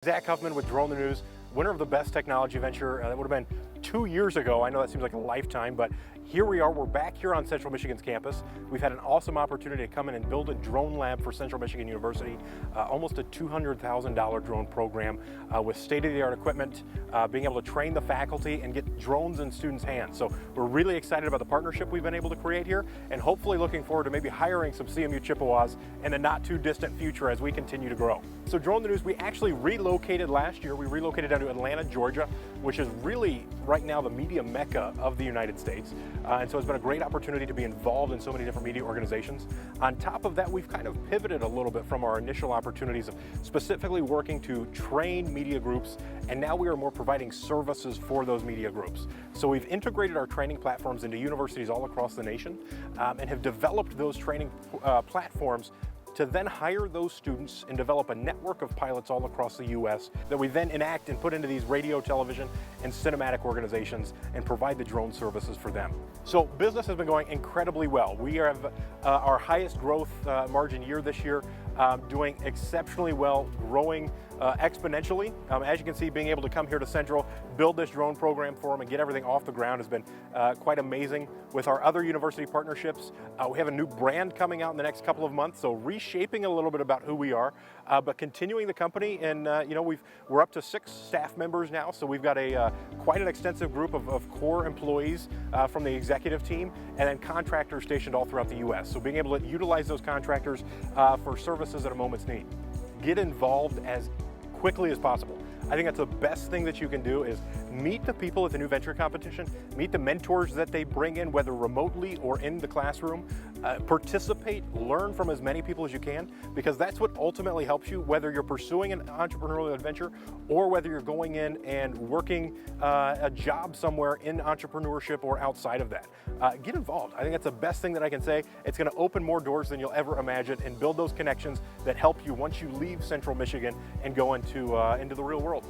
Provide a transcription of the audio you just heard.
Zach Huffman with Drone the News, winner of the Best Technology Venture. That would have been 2 years ago. I know that seems like a lifetime, but here we are. We're back here on Central Michigan's campus. We've had an awesome opportunity to come in and build a drone lab for Central Michigan University, almost a $200,000 drone program with state-of-the-art equipment, being able to train the faculty and get drones in students' hands. So we're really excited about the partnership we've been able to create here, and hopefully looking forward to maybe hiring some CMU Chippewas in the not too distant future as we continue to grow. So Drone the News, we actually relocated last year. We relocated down to Atlanta, Georgia, which is really right now the media mecca of the United States. And so it's been a great opportunity to be involved in so many different media organizations. On top of that, we've kind of pivoted a little bit from our initial opportunities of specifically working to train media groups, and now we are more providing services for those media groups. So we've integrated our training platforms into universities all across the nation and have developed those training platforms to then hire those students and develop a network of pilots all across the U.S. that we then enact and put into these radio, television, and cinematic organizations and provide the drone services for them. So business has been going incredibly well. We have our highest growth margin year this year, doing exceptionally well, growing exponentially. As you can see, being able to come here to Central, build this drone program for them and get everything off the ground has been quite amazing. With our other university partnerships, we have a new brand coming out in the next couple of months, so reshaping a little bit about who we are, but continuing the company. And we're up to 6 staff members now, so we've got quite an extensive group of core employees from the executive team, and then contractors stationed all throughout the U.S. So being able to utilize those contractors for services at a moment's need. Get involved as quickly as possible. I think that's the best thing that you can do is meet the people at the new venture competition, meet the mentors that they bring in, whether remotely or in the classroom, participate, learn from as many people as you can, because that's what ultimately helps you, whether you're pursuing an entrepreneurial adventure or whether you're going in and working a job somewhere in entrepreneurship or outside of that. Get involved. I think that's the best thing that I can say. It's going to open more doors than you'll ever imagine and build those connections that help you once you leave Central Michigan and go into the real world.